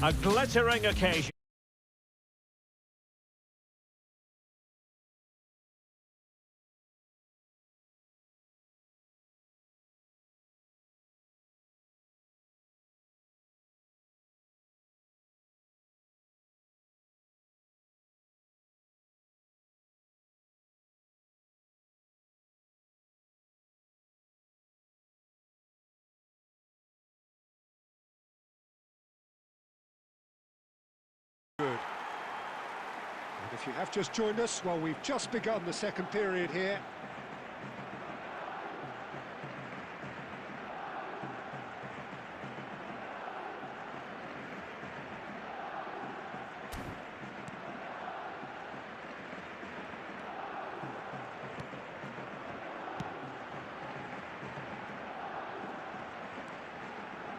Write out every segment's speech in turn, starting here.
A glittering occasion. Good. And if you have just joined us, well, we've just begun the second period here.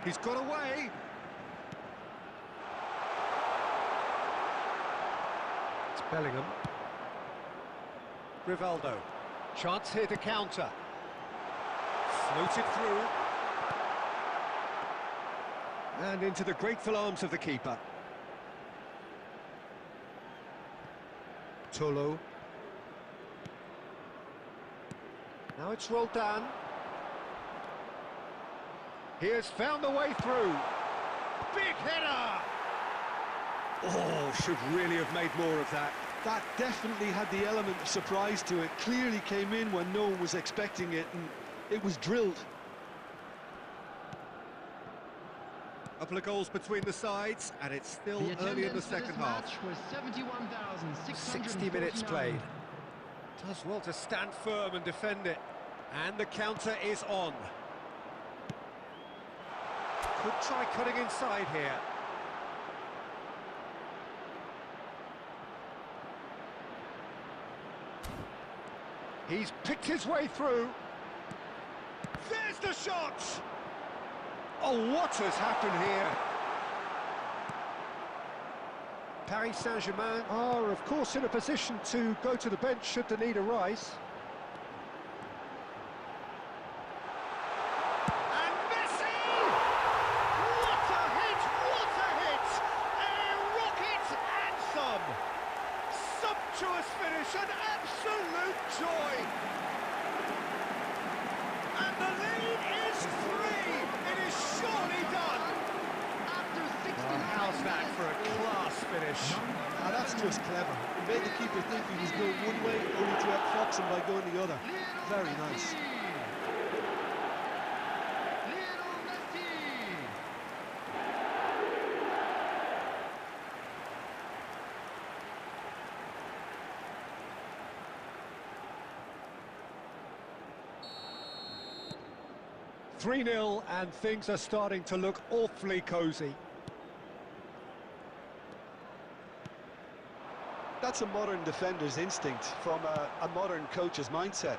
He's got away. It's Bellingham. Rivaldo. Chance here to counter. Floated through. And into the grateful arms of the keeper. Tolo. Now it's rolled down. He has found the way through. Big header! Oh, should really have made more of that. That definitely had the element of surprise to it. Clearly came in when no one was expecting it, and it was drilled. A couple of goals between the sides, and it's still early in the second half. 60 minutes played. Does well to stand firm and defend it. And the counter is on. Could try cutting inside here. He's picked his way through. There's the shot! Oh, what has happened here? Paris Saint-Germain are, of course, in a position to go to the bench should the need arise. And Messi! What a hit! What a hit! A rocket anthem! Sumptuous finish, an absolute joy! And the lead is 3! It is surely done! After 69 how's that for a class finish? Now that's just clever. It made the keeper think he was going one way, only to outfox him by going the other. Very nice. 3-0, and things are starting to look awfully cosy. That's a modern defender's instinct from a modern coach's mindset.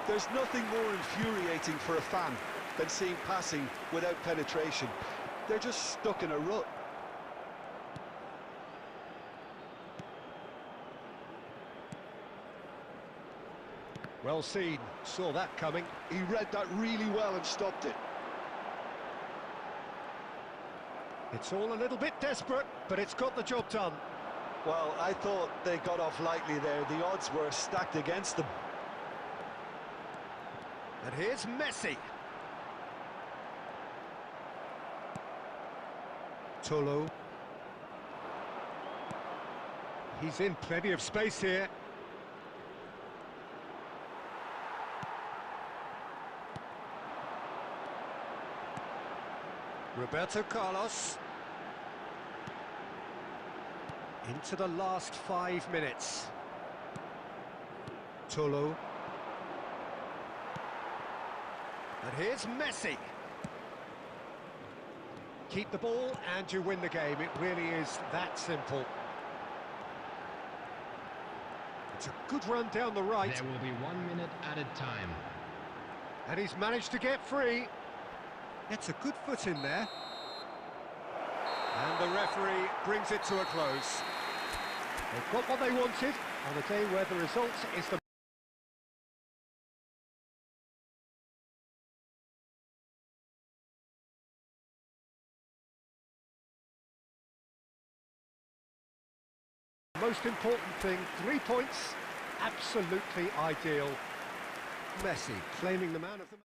There's nothing more infuriating for a fan than seeing passing without penetration. They're just stuck in a rut. Well seen, saw that coming. He read that really well and stopped it. It's all a little bit desperate, but it's got the job done. Well, I thought they got off lightly there. The odds were stacked against them. And here's Messi. Tolo. He's in plenty of space here. Roberto Carlos. Into the last 5 minutes. Tolo. And here's Messi. Keep the ball and you win the game. It really is that simple. It's a good run down the right. There will be 1 minute added time. And he's managed to get free. Gets a good foot in there. And the referee brings it to a close. They've got what they wanted on a day where the result is the most important thing. 3 points, absolutely ideal. Messi claiming the man of the match.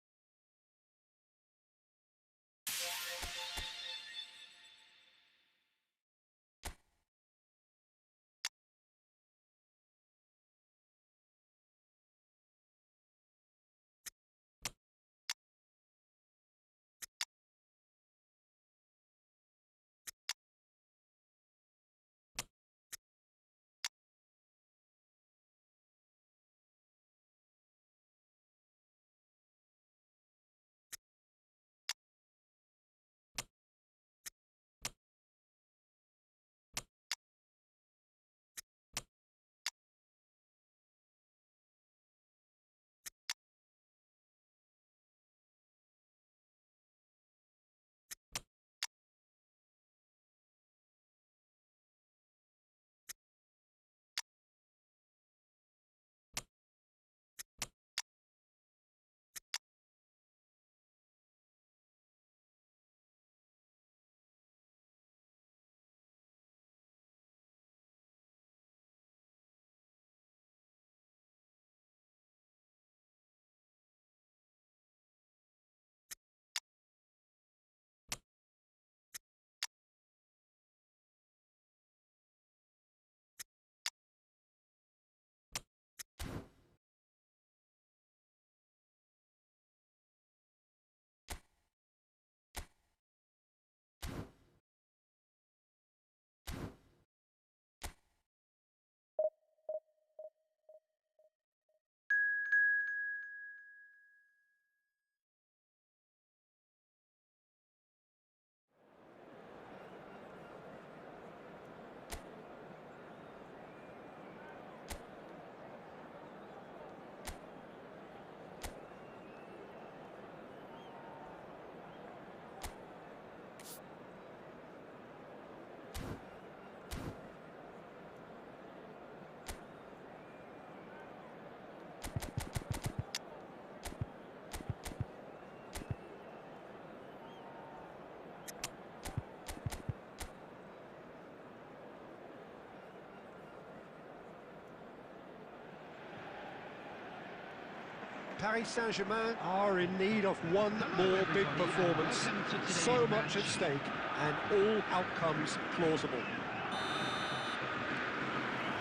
Paris Saint-Germain are in need of one more big performance. So much at stake and all outcomes plausible.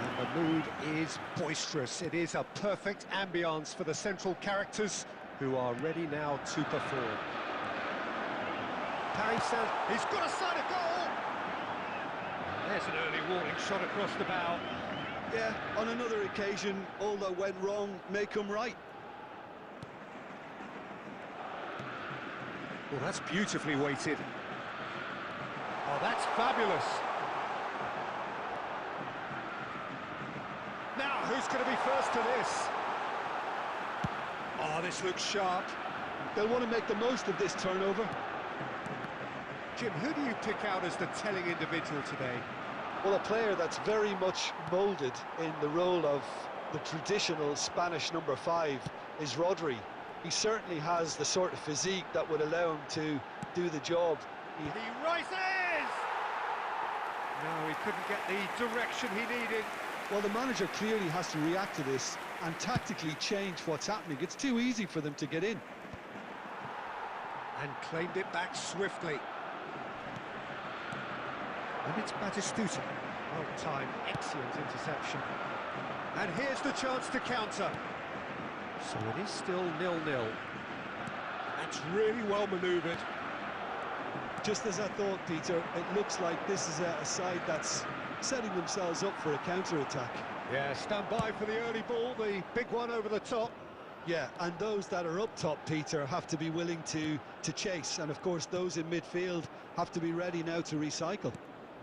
And the mood is boisterous. It is a perfect ambience for the central characters who are ready now to perform. Paris Saint-Germain, he's got a sight of goal! There's an early warning shot across the bow. Yeah, on another occasion, all that went wrong may come right. Well, that's beautifully weighted. Oh, that's fabulous. Now, who's going to be first to this? Oh, this looks sharp. They'll want to make the most of this turnover. Jim, who do you pick out as the telling individual today? Well, a player that's very much moulded in the role of the traditional Spanish number 5 is Rodri. He certainly has the sort of physique that would allow him to do the job. He rises! No, he couldn't get the direction he needed. Well, the manager clearly has to react to this and tactically change what's happening. It's too easy for them to get in. And claimed it back swiftly. And it's Batistuta. Well-timed, excellent interception. And here's the chance to counter. So it is still 0-0. That's really well manoeuvred. Just as I thought, Peter, it looks like this is a side that's setting themselves up for a counter-attack. Yeah, stand by for the early ball, the big one over the top. Yeah, and those that are up top, Peter, have to be willing to chase. And, of course, those in midfield have to be ready now to recycle.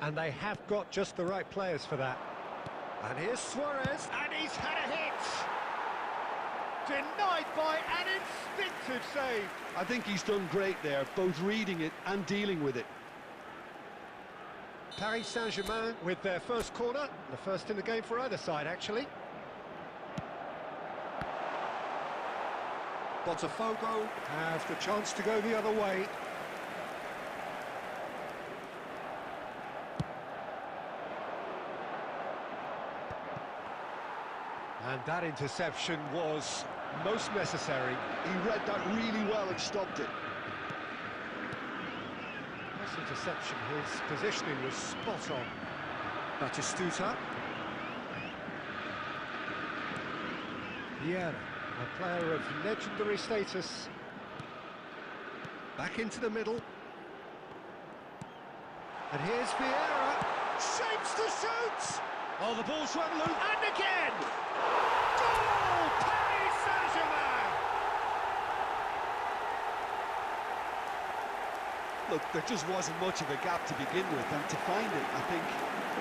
And they have got just the right players for that. And here's Suarez, and he's had a hit! Denied by an instinctive save. I think he's done great there, both reading it and dealing with it. Paris Saint-Germain with their first corner, the first in the game for either side, actually. Botafogo have the chance to go the other way. And that interception was most necessary. He read that really well and stopped it. Nice interception, his positioning was spot on. Batistuta. Vieira, a player of legendary status. Back into the middle. And here's Vieira. Shapes to shoot! Oh, the ball's run loose. And again! Goal! Paris Saint-Germain! Look, there just wasn't much of a gap to begin with, and to find it, I think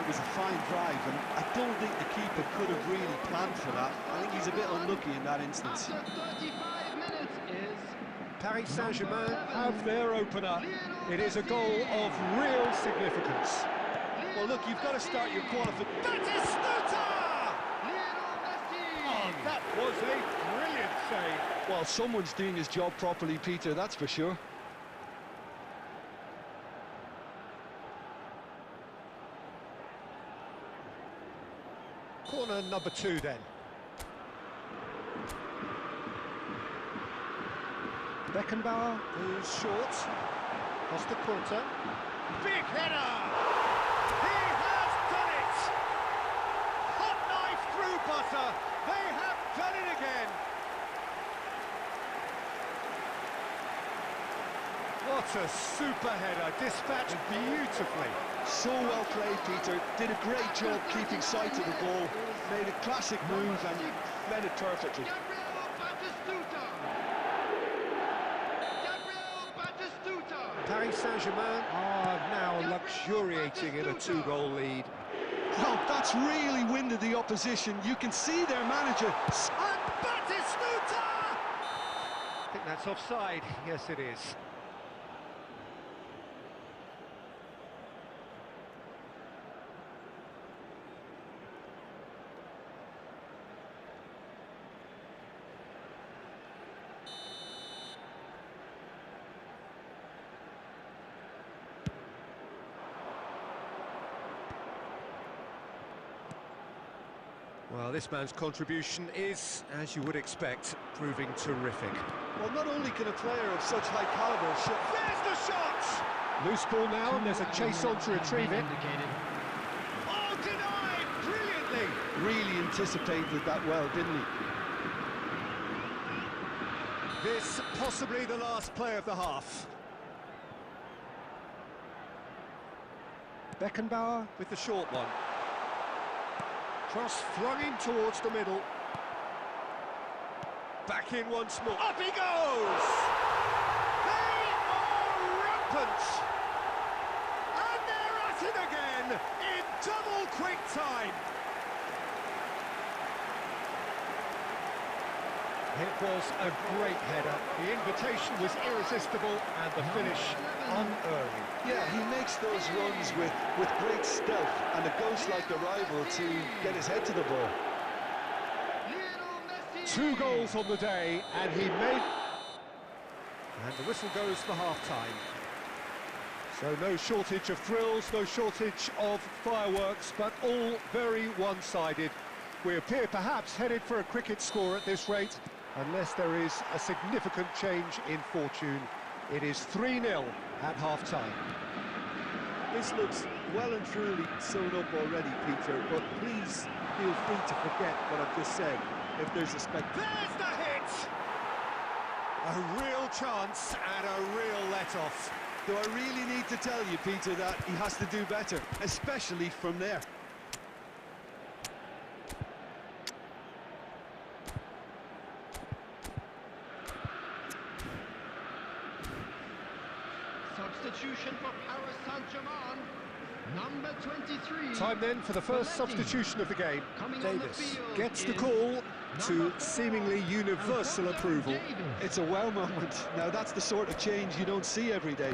it was a fine drive, and I don't think the keeper could have really planned for that. I think he's a bit unlucky in that instance. After 35 minutes is Paris Saint-Germain have their opener. It is a goal of real significance. Well, look, you've got to start your qualification. Batistuta! Oh, that was a brilliant save. Well, someone's doing his job properly, Peter, that's for sure. Corner number 2 then. Beckenbauer goes short. Costa Corta. Big header! He has done it! Hot knife through butter. They have done it again. What a super header, dispatched beautifully. So well played, Peter. Did a great job keeping sight of the ball. Made a classic move and met it perfectly. Paris Saint-Germain are now luxuriating in a 2-goal lead. Well, that's really winded the opposition. You can see their manager. And Batistuta! I think that's offside. Yes, it is. Well, this man's contribution is, as you would expect, proving terrific. Well, not only can a player of such high caliber shoot. There's the shot! Loose ball now, and there's a chase on to retrieve it. Oh, denied! Brilliantly! Really anticipated that well, didn't he? This possibly the last play of the half. Beckenbauer with the short one. Cross flung in towards the middle. Back in once more. Up he goes! They are rampant! And they're at it again in double quick time. It was a great header. The invitation was irresistible and the finish unearned. Yeah, he makes those runs with great stealth and a ghost-like arrival to get his head to the ball. 2 goals on the day, and he made... And the whistle goes for half-time. So no shortage of thrills, no shortage of fireworks, but all very one-sided. We appear perhaps headed for a cricket score at this rate, unless there is a significant change in fortune. It is 3-0 at half-time. This looks well and truly sewn up already, Peter, but please feel free to forget what I've just said if there's a There's the hit! A real chance and a real let-off. Do I really need to tell you, Peter, that he has to do better, especially from there? substitution for Paris Saint-Germain, number 23. Time then for the first substitution of the game. Davis gets the call to seemingly universal approval. It's a wow moment. Now that's the sort of change you don't see every day.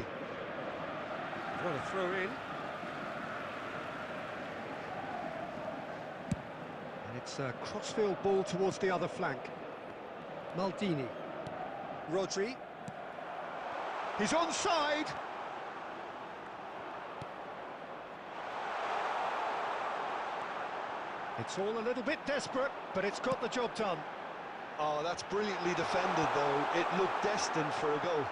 What a throw in. And it's a crossfield ball towards the other flank. Maldini. Rodri. He's onside. It's all a little bit desperate, but it's got the job done. Oh, that's brilliantly defended, though. It looked destined for a goal.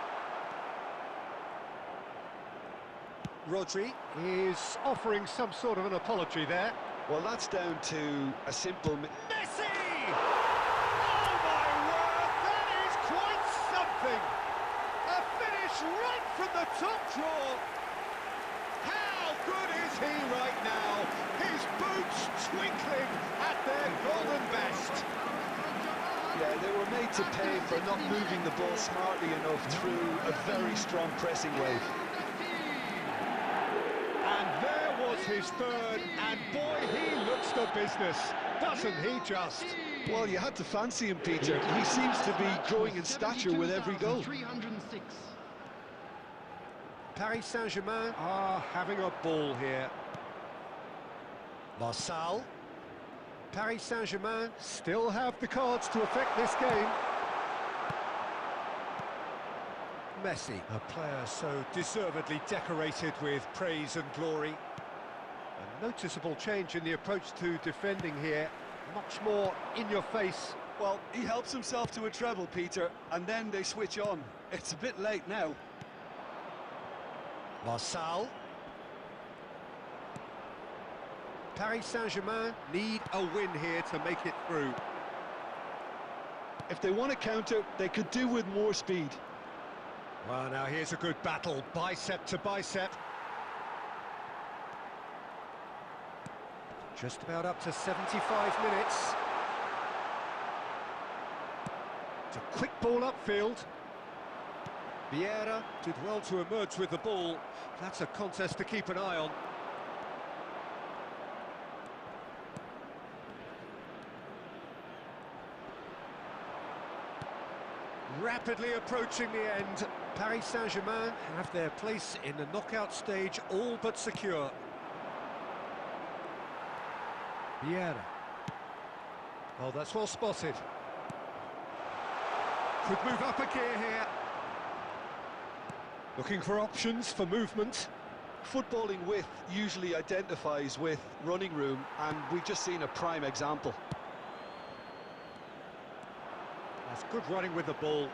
Rodri is offering some sort of an apology there. Well, that's down to a simple... Messi! Oh, my word, that is quite something! A finish right from the top draw. How good is he right now? His boots twinkling at their golden best. Yeah, they were made to pay for not moving the ball smartly enough through a very strong pressing wave. And there was his third, and boy, he looks the business, doesn't he just? Well, you had to fancy him, Peter. He seems to be growing in stature with every goal. Paris Saint-Germain are having a ball here. Marçal. Paris Saint-Germain still have the cards to affect this game. Messi, a player so deservedly decorated with praise and glory. A noticeable change in the approach to defending here, much more in your face. Well, he helps himself to a treble, Peter, and then they switch on. It's a bit late now. Marçal. Paris Saint-Germain need a win here to make it through. If they want to counter, they could do with more speed. Well, now here's a good battle, bicep to bicep. Just about up to 75 minutes. It's a quick ball upfield. Vieira did well to emerge with the ball. That's a contest to keep an eye on. Rapidly approaching the end. Paris Saint-Germain have their place in the knockout stage all but secure. Vieira. Oh, that's well spotted. Could move up a gear here. Looking for options for movement. Footballing width usually identifies with running room, and we've just seen a prime example. That's good running with the ball.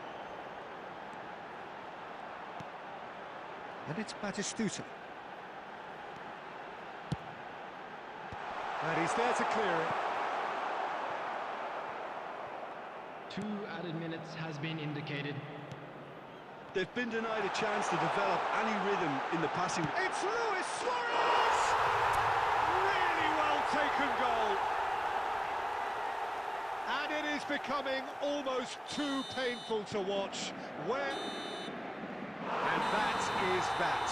And it's Batistuta. And he's there to clear it. 2 added minutes has been indicated. They've been denied a chance to develop any rhythm in the passing. It's Luis Suarez! Really well taken goal. And it is becoming almost too painful to watch. And that is that.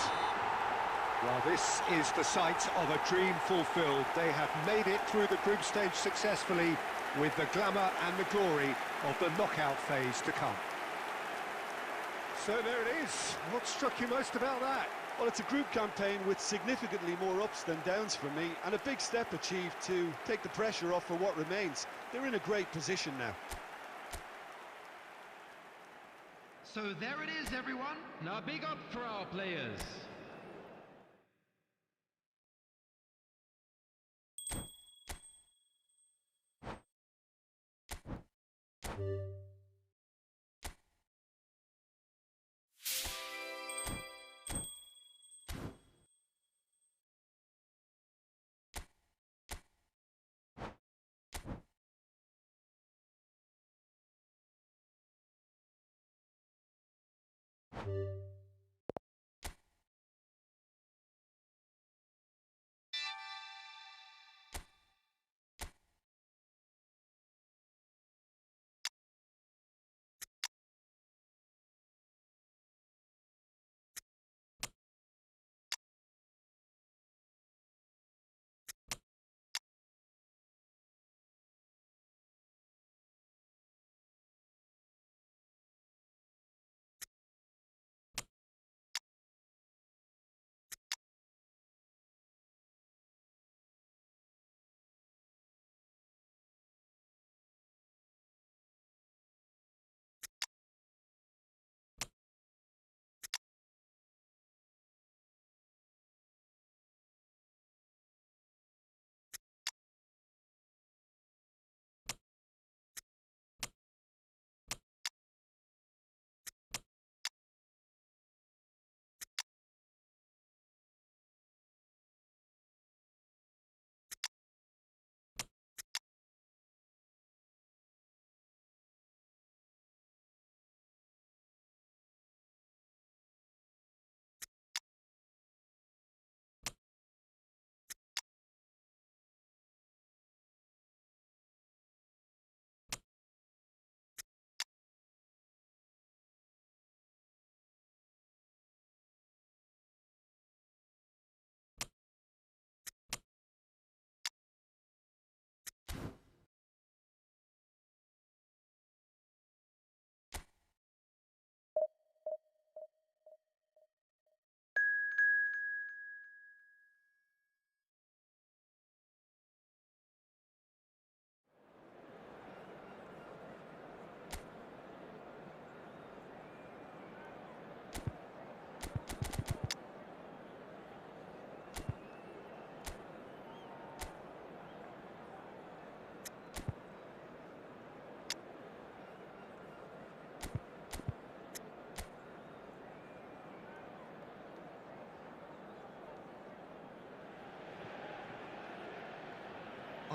Well, this is the sight of a dream fulfilled. They have made it through the group stage successfully, with the glamour and the glory of the knockout phase to come. So there it is. What struck you most about that? Well, it's a group campaign with significantly more ups than downs for me, and a big step achieved to take the pressure off for what remains. They're in a great position now. So there it is, everyone. Now big up for our players.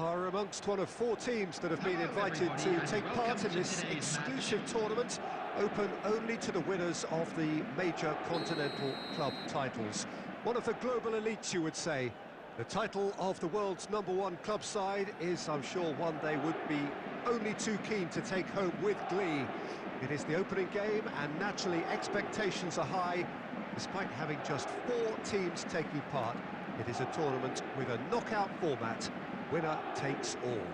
are amongst one of 4 teams that have been invited to take part in this exclusive tournament, open only to the winners of the major continental club titles. One of the global elites, you would say. The title of the world's #1 club side is, I'm sure, one they would be only too keen to take home with glee. It is the opening game, and naturally expectations are high. Despite having just 4 teams taking part, it is a tournament with a knockout format. Winner takes all.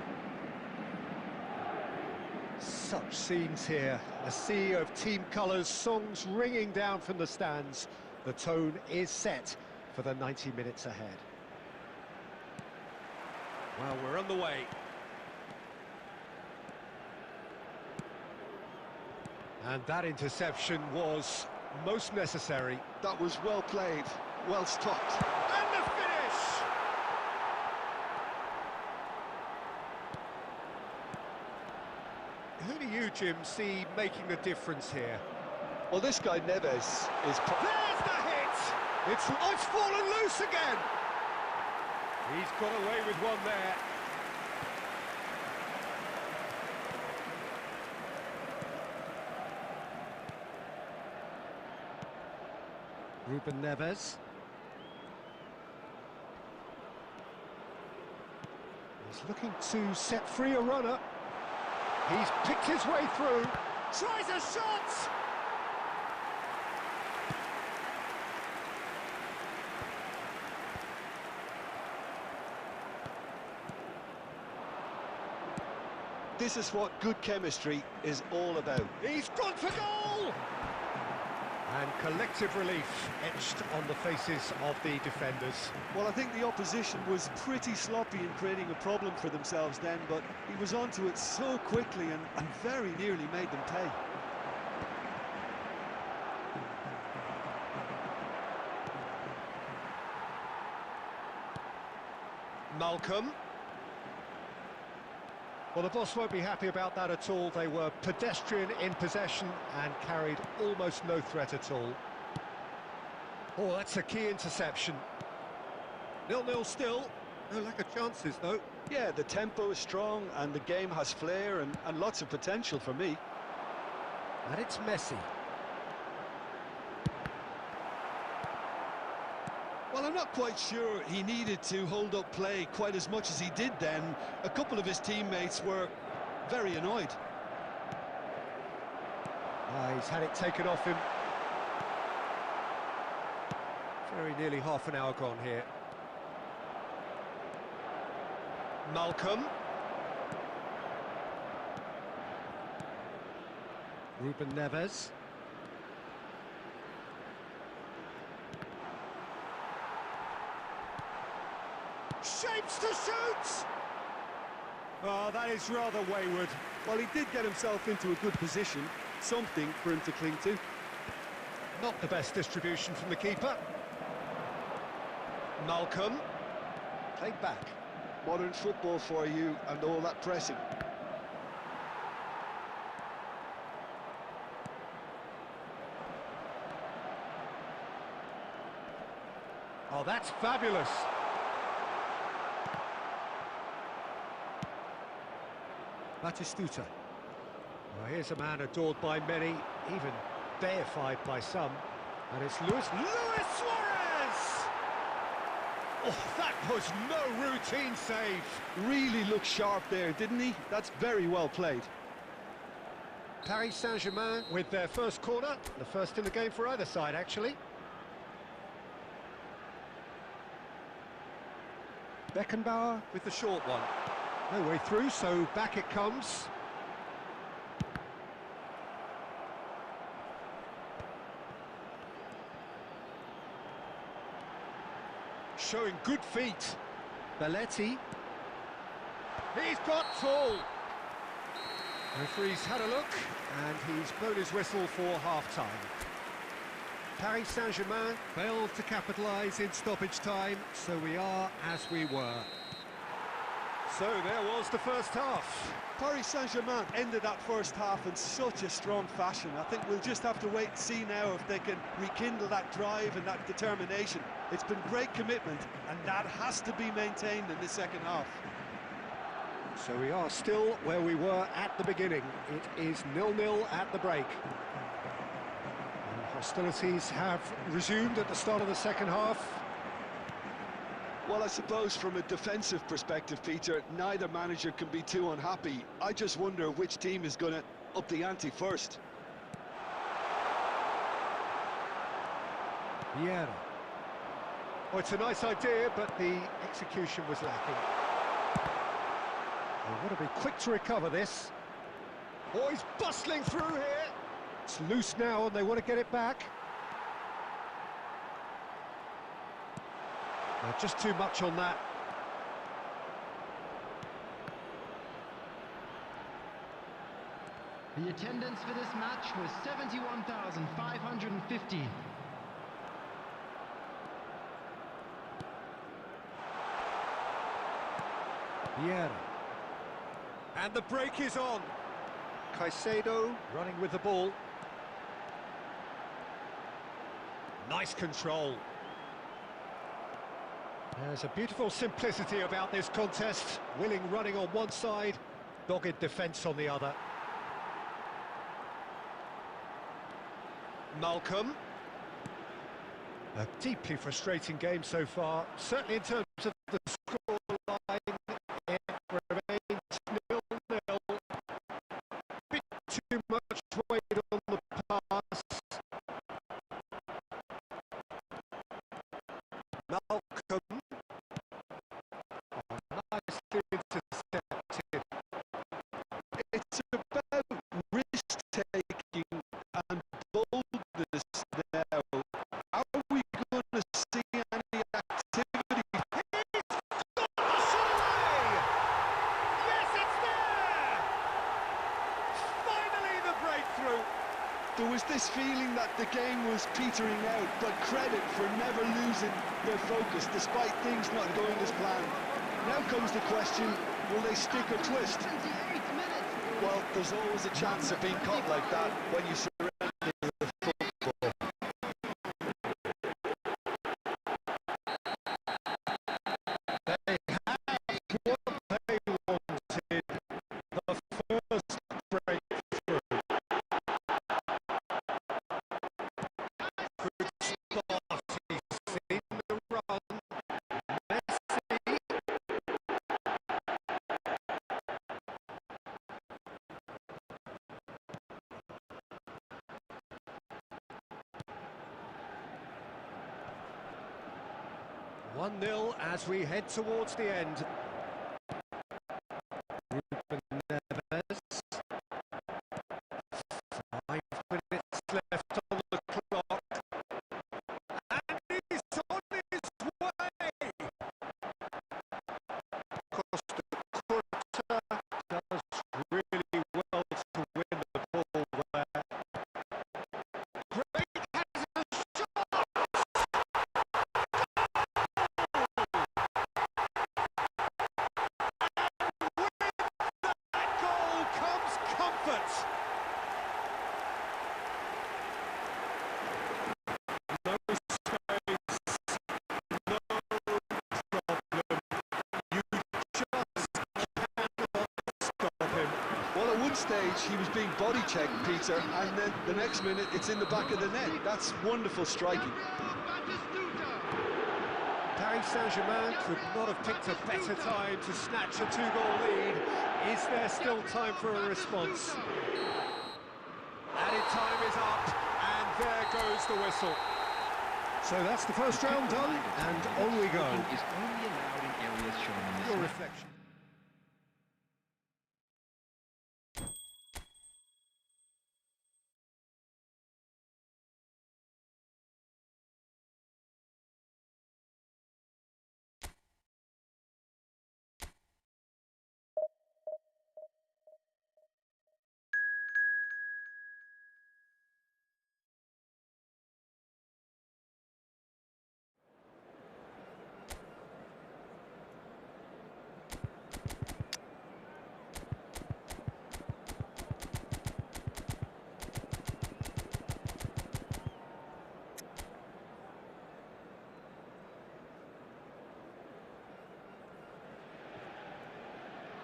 Such scenes here, a sea of team colours, songs ringing down from the stands. The tone is set for the 90 minutes ahead. Well, we're on the way. And that interception was most necessary. That was well played, well stopped. And the finish! Who do you, Jim, see making the difference here? Well, this guy Neves is... There's the hit! It's fallen loose again! He's got away with one there. Ruben Neves. He's looking to set free a runner. He's picked his way through. Tries a shot! This is what good chemistry is all about. He's gone for goal! And collective relief etched on the faces of the defenders. Well, I think the opposition was pretty sloppy in creating a problem for themselves then, but he was onto it so quickly and very nearly made them pay. Malcolm. Well, the boss won't be happy about that at all. They were pedestrian in possession and carried almost no threat at all. Oh, that's a key interception. 0-0 still. No lack of chances, though. Yeah, the tempo is strong and the game has flair and lots of potential for me. And it's Messi. Well, I'm not quite sure he needed to hold up play quite as much as he did then. A couple of his teammates were very annoyed. He's had it taken off him. Very nearly half an hour gone here. Malcolm. Ruben Neves. Shapes to shoot! Oh, that is rather wayward. Well, he did get himself into a good position, something for him to cling to. Not the best distribution from the keeper. Malcolm. Played back. Modern football for you and all that pressing. Oh, that's fabulous. Batistuta. Well, here's a man adored by many, even deified by some, and it's Luis Suarez! Oh, that was no routine save. Really looked sharp there, didn't he? That's very well played. Paris Saint-Germain with their first corner, the first in the game for either side, actually. Beckenbauer with the short one. No way through, so back it comes. Showing good feet. Belletti. He's got full. The referee's had a look, and he's blown his whistle for half-time. Paris Saint-Germain failed to capitalise in stoppage time, so we are as we were. So there was the first half. Paris Saint-Germain ended that first half in such a strong fashion. I think we'll just have to wait and see now if they can rekindle that drive and that determination. It's been great commitment, and that has to be maintained in the second half. So we are still where we were at the beginning. It is 0-0 at the break. And hostilities have resumed at the start of the second half. Well, I suppose from a defensive perspective, Peter, neither manager can be too unhappy. I just wonder which team is going to up the ante first. Yeah. Well, it's a nice idea, but the execution was lacking. They want to be quick to recover this. Oh, he's bustling through here. It's loose now and they want to get it back. Just too much on that. The attendance for this match was 71,550. Vieira. And the break is on. Caicedo running with the ball. Nice control. There's a beautiful simplicity about this contest. Willing running on one side, dogged defence on the other. Malcolm. A deeply frustrating game so far, certainly in terms of the scoreline. It remains 0-0. Bit too much weight on the pass. Malcolm. Nicely intercepted. It's about risk-taking and boldness now. Are we going to see any activity? Yes, it's there! Finally the breakthrough! There was this feeling that the game was petering out, but credit for never losing their focus despite things not going as planned. Now comes the question, will they stick or twist? Well, there's always a chance of being caught like that when you surrender the football. They have what they wanted, the first breakthrough. Good start, he's seen the run. Messi. 1-0 as we head towards the end. Ruben Neves. 5 minutes left on the clock. And he's on his way! Costa Curta does really well to win the ball there. Great has a shot! That goal comes comfort. No space, no problem. You just cannot stop him. Well, at one stage he was being body checked, Peter, and then the next minute it's in the back of the net. That's wonderful striking. Paris Saint-Germain could not have picked a better time to snatch a 2-goal lead. Is there still time for a response? Added time is up, and there goes the whistle. So that's the first round done, and on we go. Is only allowed in areas shown in this Your map. reflection.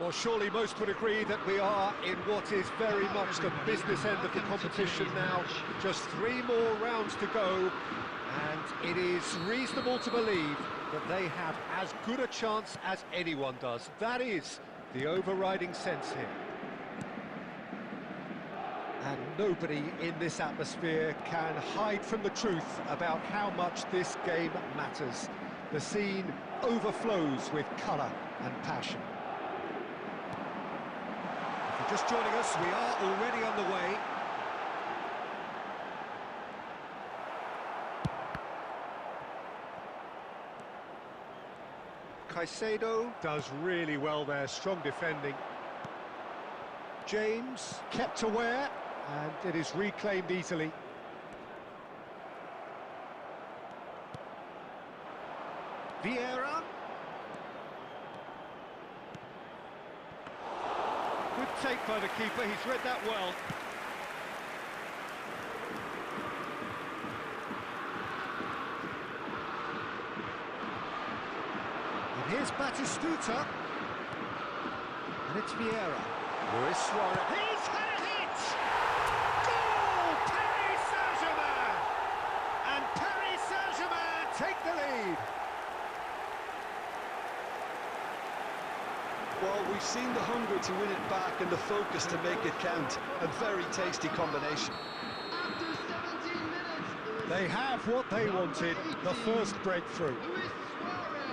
Well, surely most would agree that we are in what is very much the business end of the competition now. Just 3 more rounds to go, and it is reasonable to believe that they have as good a chance as anyone does. That is the overriding sense here. And nobody in this atmosphere can hide from the truth about how much this game matters. The scene overflows with colour and passion. If you're just joining us, we are already on the way. Caicedo does really well there, strong defending. James kept aware, and it is reclaimed easily. Vieira. Good take by the keeper, he's read that well. And here's Batistuta. And it's Vieira. Luis Suarez. He's had a hit! Goal! Paris Saint-Germain! And Paris Saint-Germain take the lead. Well, we've seen the hunger to win it back and the focus to make it count. A very tasty combination. After 17 minutes, They have what they wanted, the first breakthrough. Luis Suarez.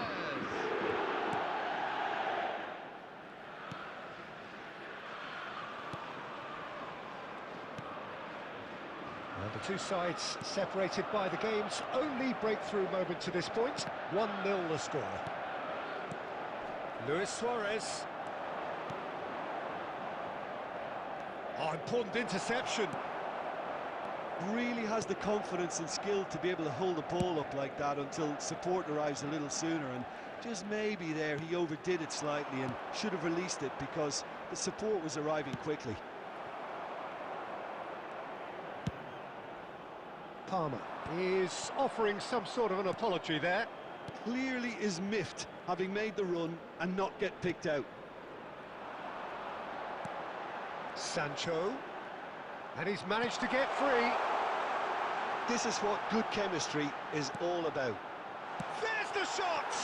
And the two sides separated by the game's only breakthrough moment to this point. 1-0 the score. Luis Suarez. Oh, important interception. Really has the confidence and skill to be able to hold the ball up like that until support arrives a little sooner, and just maybe there he overdid it slightly and should have released it because the support was arriving quickly. Palmer is offering some sort of an apology there. Clearly is miffed, having made the run and not get picked out. Sancho. And he's managed to get free. This is what good chemistry is all about. There's the shot!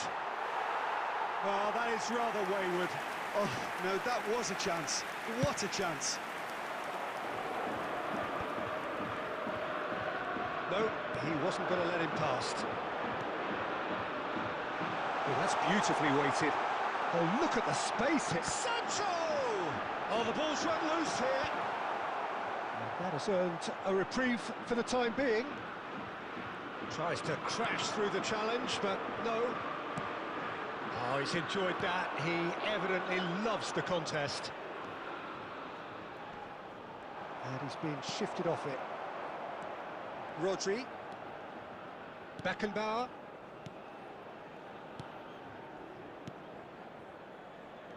Well, that is rather wayward. Oh, no, that was a chance. What a chance. No, he wasn't going to let him past. Oh, that's beautifully weighted. Oh, look at the space here. Sancho! Oh, the ball's run loose here. And that has earned a reprieve for the time being. Tries to crash through the challenge, but no. Oh, he's enjoyed that. He evidently loves the contest. And he's been shifted off it. Rodri. Beckenbauer.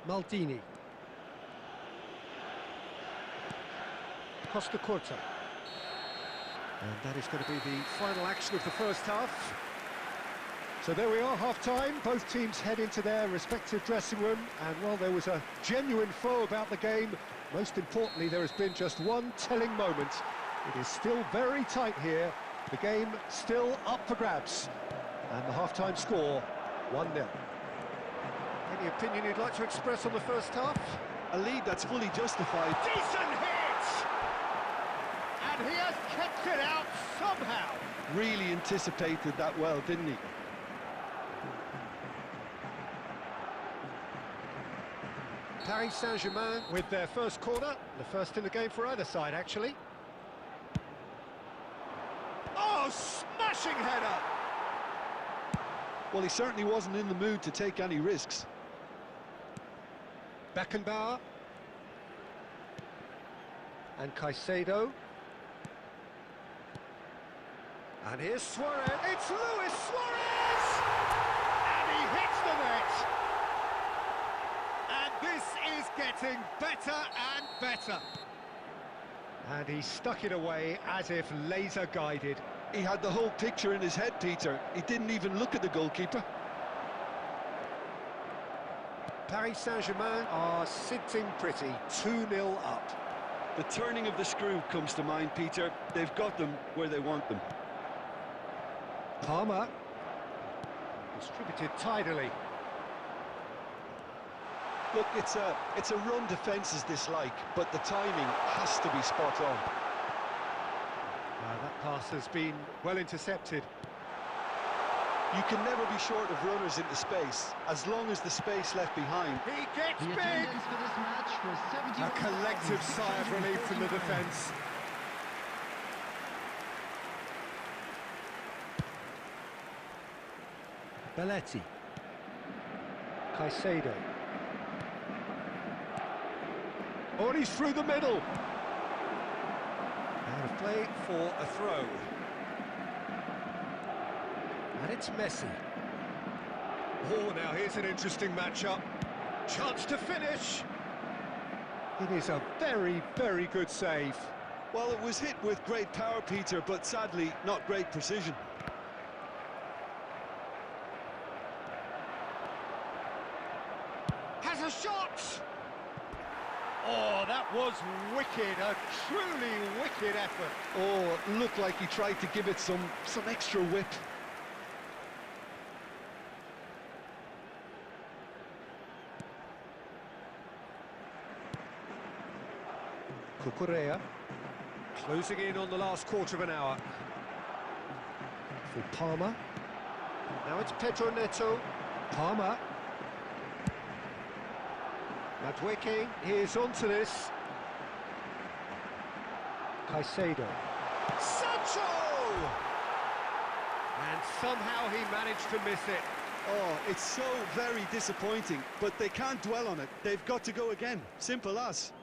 Maldini. Costa Curta. And that is going to be the final action of the first half. So there we are, half-time. Both teams head into their respective dressing room. And while there was a genuine flow about the game, most importantly, there has been just one telling moment. It is still very tight here. The game still up for grabs. And the half-time score, 1-0. Any opinion you'd like to express on the first half? A lead that's fully justified. Decent hit! And he has kept it out somehow. Really anticipated that well, didn't he? Paris Saint-Germain with their first corner, the first in the game for either side, actually. Oh, smashing header! Well, he certainly wasn't in the mood to take any risks. Beckenbauer. And Caicedo. And here's Suarez. It's Luis Suarez! And he hits the net! And this is getting better and better. And he stuck it away as if laser guided. He had the whole picture in his head, Peter. He didn't even look at the goalkeeper. Paris Saint-Germain are sitting pretty, 2-0 up. The turning of the screw comes to mind, Peter. They've got them where they want them. Palmer. Distributed tidily. Look, it's a run defences dislike, but the timing has to be spot on. That pass has been well intercepted. You can never be short of runners into space, as long as the space left behind. He gets The big! attendance for this match was A collective sigh of relief from the defence. Belletti. Caicedo. Oh, and he's through the middle. Out of play for a throw. And it's Messi. Oh, now here's an interesting matchup. Chance to finish. It is a very, very good save. Well, it was hit with great power, Peter, but sadly, not great precision. Has a shot! Oh, that was wicked, a truly wicked effort. Oh, it looked like he tried to give it some extra whip. Cucurella, closing in on the last quarter of an hour. For Palmer. Now it's Pedro Neto. Palmer. Madueke is onto this. Caicedo. Sancho! And somehow he managed to miss it. Oh, it's so very disappointing, but they can't dwell on it. They've got to go again. Simple as.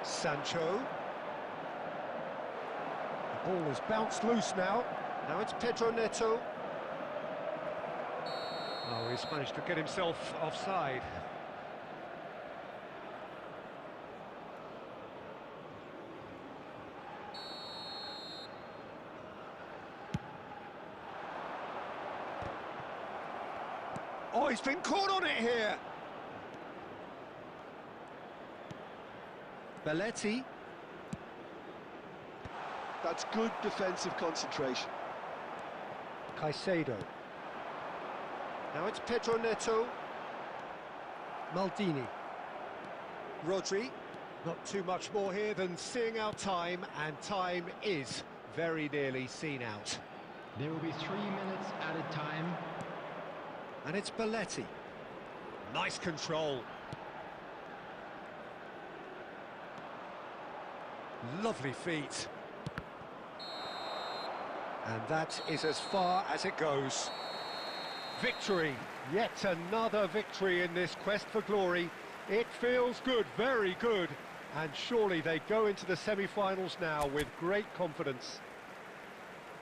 Sancho. The ball has bounced loose now. Now it's Pedro Neto. Oh, he's managed to get himself offside. Oh, he's been caught on it here. Belletti. That's good defensive concentration. Caicedo. Now it's Pedro Neto. Maldini. Rodri. Not too much more here than seeing out time, and time is very nearly seen out. There will be 3 minutes added time. And it's Belletti. Nice control. Lovely feet. And that is as far as it goes. Victory. Yet another victory in this quest for glory. It feels good, very good. And surely they go into the semi-finals now with great confidence.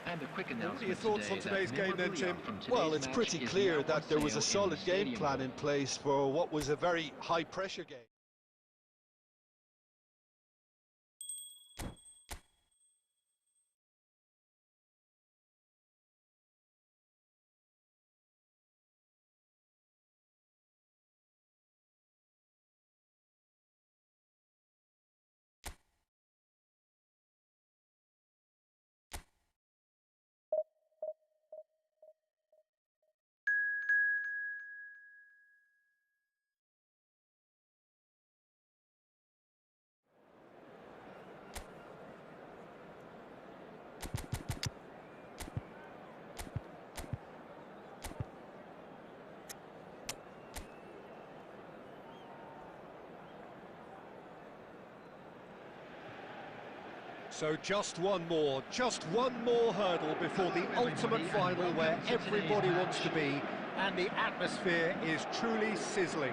And a quick What are announcement your thoughts on today's game then, Jim? Well, it's pretty clear that there was a solid game plan in place for what was a very high-pressure game. So just one more hurdle before the ultimate final where everybody wants to be, and the atmosphere is truly sizzling.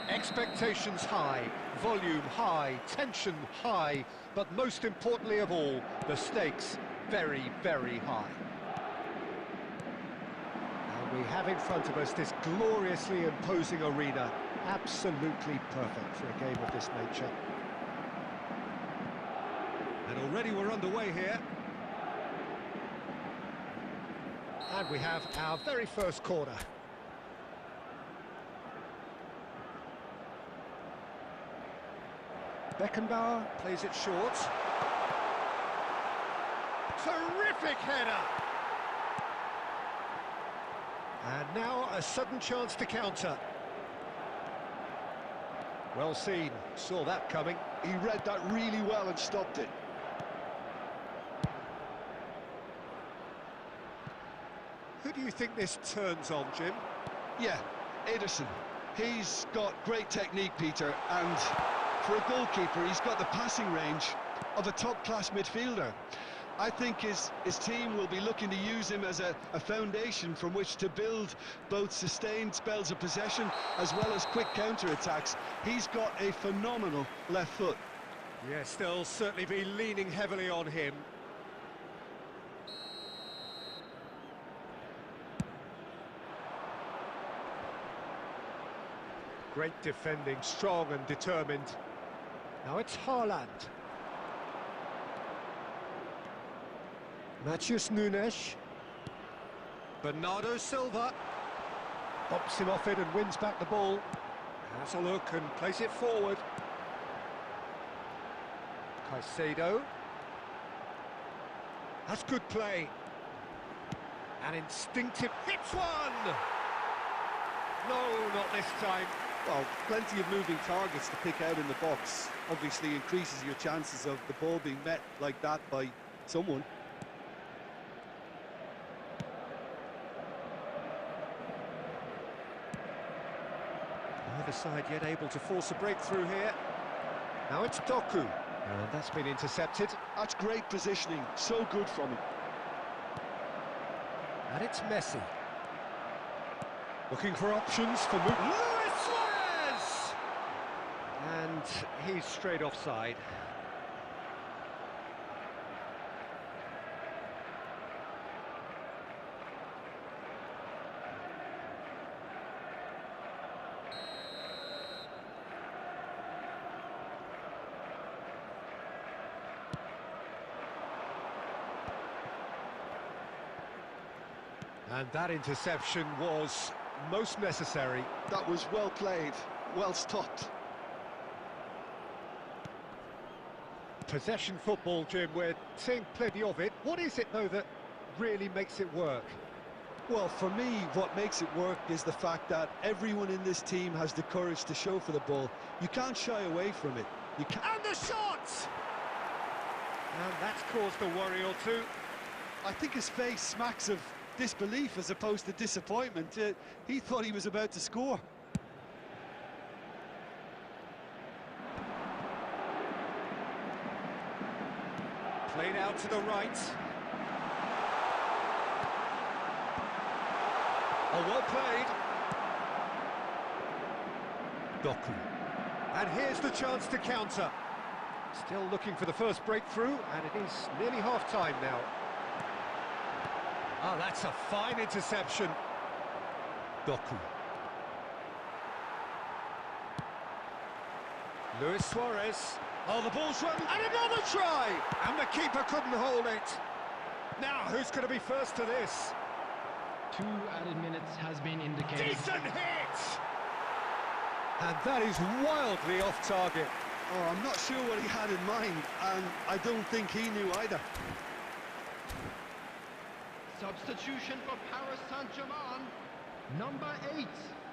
Expectations high, volume high, tension high, but most importantly of all, the stakes very, very high. And we have in front of us this gloriously imposing arena, absolutely perfect for a game of this nature. And already we're underway here. And we have our very first corner. Beckenbauer plays it short. Terrific header! And now a sudden chance to counter. Well seen, saw that coming. He read that really well and stopped it. Who do you think this turns on, Jim? Yeah, Ederson. He's got great technique, Peter, and for a goalkeeper, he's got the passing range of a top-class midfielder. I think his team will be looking to use him as a foundation from which to build both sustained spells of possession as well as quick counter-attacks. He's got a phenomenal left foot. Yes, they'll certainly be leaning heavily on him. Great defending, strong and determined. Now it's Haaland. Matheus Nunes. Bernardo Silva. Bops him off it and wins back the ball. Has a look and plays it forward. Caicedo. That's good play. An instinctive hits one! No, not this time. Well, plenty of moving targets to pick out in the box. Obviously increases your chances of the ball being met like that by someone. Neither side yet able to force a breakthrough here. Now it's Doku. And that's been intercepted. That's great positioning, so good from him. And it's Messi. Looking for options for Luis Suarez! And he's straight offside. And that interception was most necessary. That was well played, well stopped. Possession football, Jim, we're seeing plenty of it. What is it, though, that really makes it work? Well, for me, what makes it work is the fact that everyone in this team has the courage to show for the ball. You can't shy away from it. You can't. And the shot! And that's caused a worry or two. I think his face smacks of disbelief as opposed to disappointment. He thought he was about to score. Played out to the right. Oh, well played. Doku. And here's the chance to counter. Still looking for the first breakthrough, and it is nearly half-time now. Oh, that's a fine interception. Doku. Luis Suarez. Oh, the ball's run, and another try! And the keeper couldn't hold it. Now, who's going to be first to this? 2 added minutes has been indicated. Decent hit! And that is wildly off target. Oh, I'm not sure what he had in mind, and I don't think he knew either. Substitution for Paris Saint-Germain, number 8.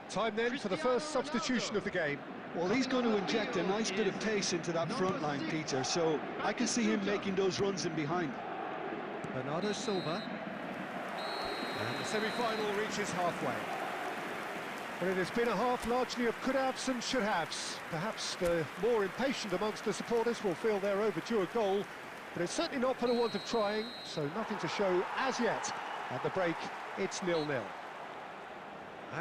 Time then for the first substitution of the game. Well, he's going to inject a nice bit of pace into that front line, Peter, so I can see him making those runs in behind. Bernardo Silva. And the semi-final reaches halfway. Well, it has been a half largely of could-haves and should-haves. Perhaps the more impatient amongst the supporters will feel they're overdue a goal, but it's certainly not for the want of trying, so nothing to show as yet. At the break, it's 0-0.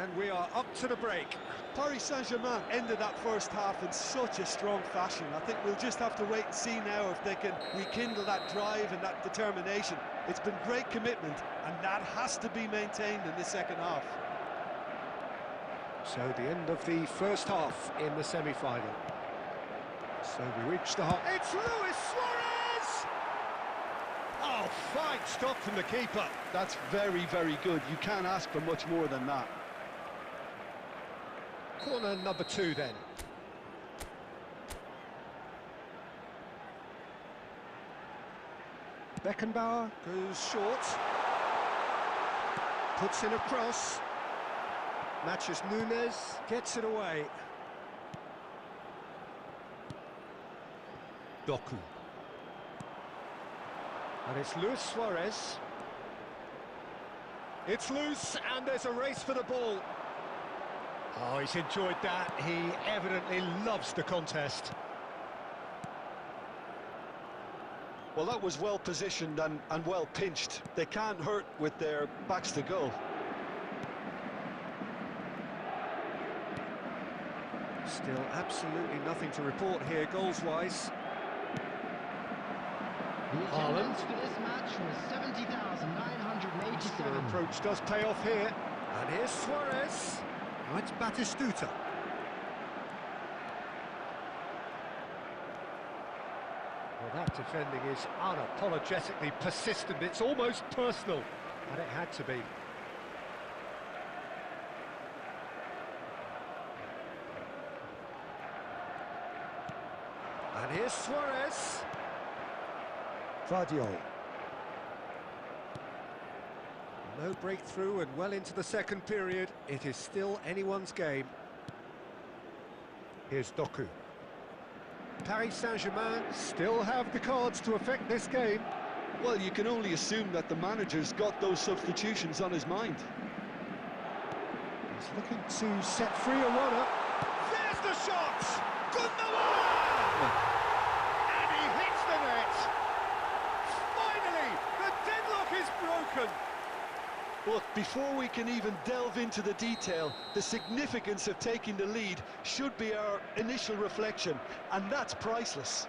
And we are up to the break. Paris Saint-Germain ended that first half in such a strong fashion. I think we'll just have to wait and see now if they can rekindle that drive and that determination. It's been great commitment, and that has to be maintained in the second half. So the end of the first half in the semi-final. So we reach the half. It's Luis Suarez! Oh, fine stop from the keeper. That's very, very good. You can't ask for much more than that. Corner number 2 then. Beckenbauer goes short. Puts in a cross. Matches Nunes, gets it away. Doku. And it's Luis Suarez. It's loose, and there's a race for the ball. Oh, he's enjoyed that. He evidently loves the contest. Well, that was well positioned and well pinched. They can't hurt with their backs to goal. Still absolutely nothing to report here, goals-wise. The attendance for this match was 70,987. Their approach does pay off here. And here's Suarez. Now it's Batistuta. Well, that defending is unapologetically persistent. It's almost personal. And it had to be. And here's Suarez. Vardiol. No breakthrough and well into the second period. It is still anyone's game. Here's Doku. Paris Saint-Germain still have the cards to affect this game. Well, you can only assume that the manager's got those substitutions on his mind. He's looking to set free a runner. There's the shot! Gundogan! And he hits the net! Finally, the deadlock is broken! Look, before we can even delve into the detail, the significance of taking the lead should be our initial reflection, and that's priceless.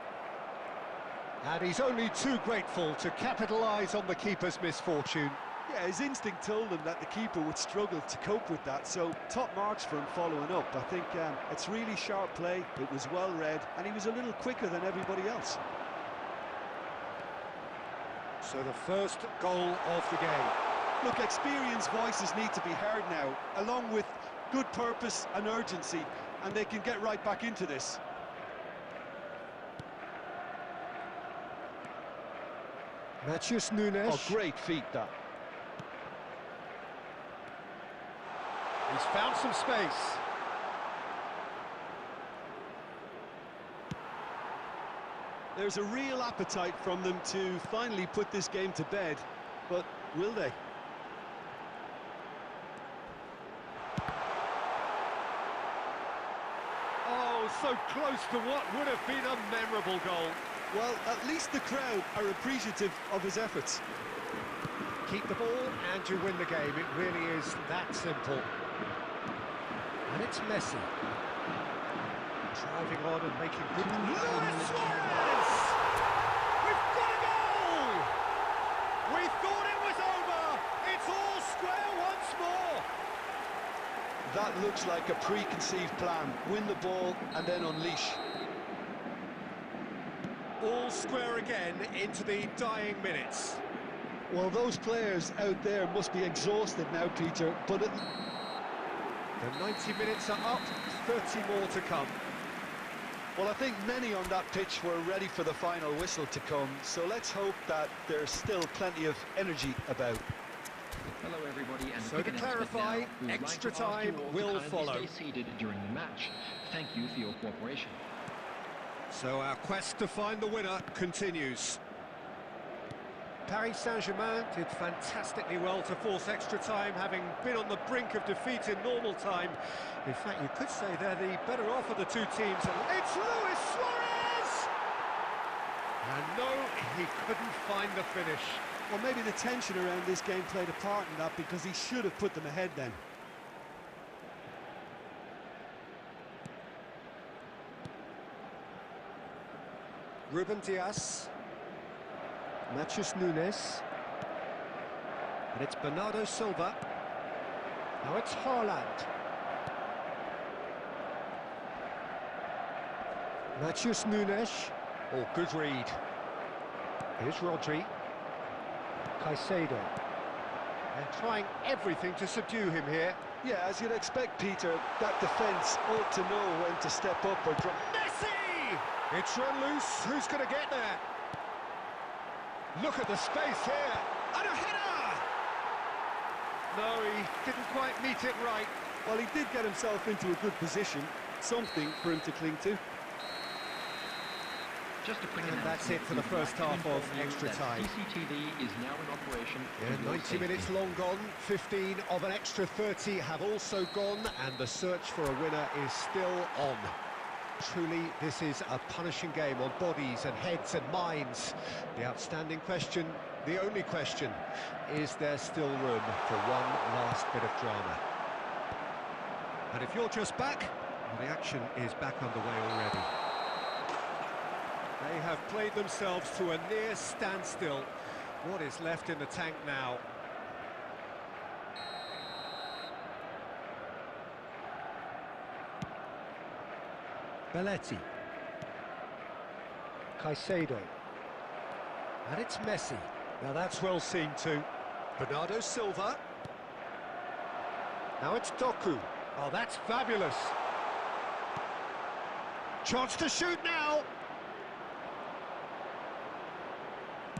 And he's only too grateful to capitalise on the keeper's misfortune. Yeah, his instinct told him that the keeper would struggle to cope with that, so top marks for him following up. I think it's really sharp play, it was well read, and he was a little quicker than everybody else. So the first goal of the game. Look, experienced voices need to be heard now, along with good purpose and urgency, and they can get right back into this. Matheus Nunes. Oh, great feat, that. He's found some space. There's a real appetite from them to finally put this game to bed, but will they? Oh, so close to what would have been a memorable goal. Well, at least the crowd are appreciative of his efforts. Keep the ball and you win the game. It really is that simple. And it's Messi. Driving on and making good... Luis Suarez! We've got a goal! We thought it was over! It's all square once more! That looks like a preconceived plan. Win the ball and then unleash. All square again into the dying minutes. Well, those players out there must be exhausted now, Peter, but the 90 minutes are up, 30 more to come. Well, I think many on that pitch were ready for the final whistle to come, so let's hope that there's still plenty of energy about. Hello everybody, and so to clarify, extra time will follow. Stay seated during the match. Thank you for your cooperation. So our quest to find the winner continues. Paris Saint-Germain did fantastically well to force extra time, having been on the brink of defeat in normal time. In fact, you could say they're the better off of the two teams. It's Luis Suarez! And no, he couldn't find the finish. Well, maybe the tension around this game played a part in that, because he should have put them ahead then. Ruben Dias. Matheus Nunes. And it's Bernardo Silva. Now it's Haaland. Matheus Nunes. Oh, good read. Here's Rodri. Caicedo. They're trying everything to subdue him here. Yeah, as you'd expect, Peter, that defence ought to know when to step up or drop. Messi! It's run loose. Who's going to get there? Look at the space here. And a header! No, he didn't quite meet it right. Well, he did get himself into a good position, something for him to cling to. Just a quick And that's it for the first half of extra time. CCTV is now in operation. Yeah, 90 minutes long gone, 15 of an extra 30 have also gone, and the search for a winner is still on. Truly, this is a punishing game on bodies and heads and minds. The outstanding question, the only question, is there still room for one last bit of drama? And if you're just back, well, the action is back underway already. They have played themselves to a near standstill. What is left in the tank now? Belletti. Caicedo. And it's Messi. Now that's well seen too. Bernardo Silva. Now it's Doku. Oh, that's fabulous. Chance to shoot now.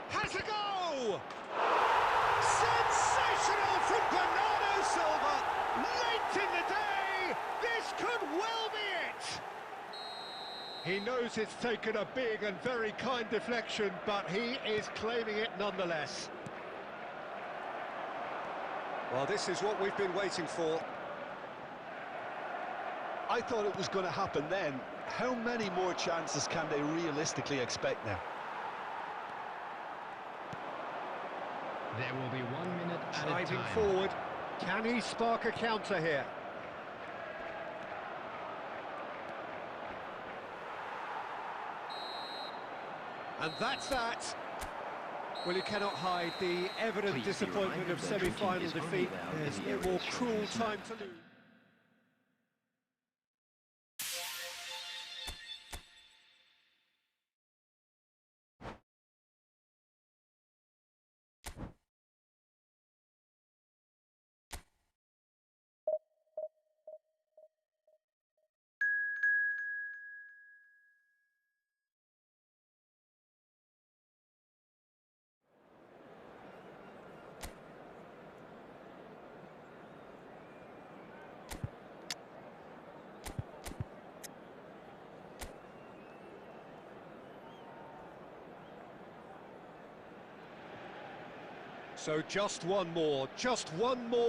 Has a go! Sensational from Bernardo Silva! Late in the day, this could well be it! He knows it's taken a big and very kind deflection, but he is claiming it nonetheless. Well, this is what we've been waiting for. I thought it was going to happen then. How many more chances can they realistically expect now? There will be 1 minute at a Driving time. forward. Can he spark a counter here? And that's that. Well, you cannot hide the evident Please be disappointment of reminded that drinking semi-final is only defeat. allowed in There's the no areas more shown cruel in this time map. to lose. So just one more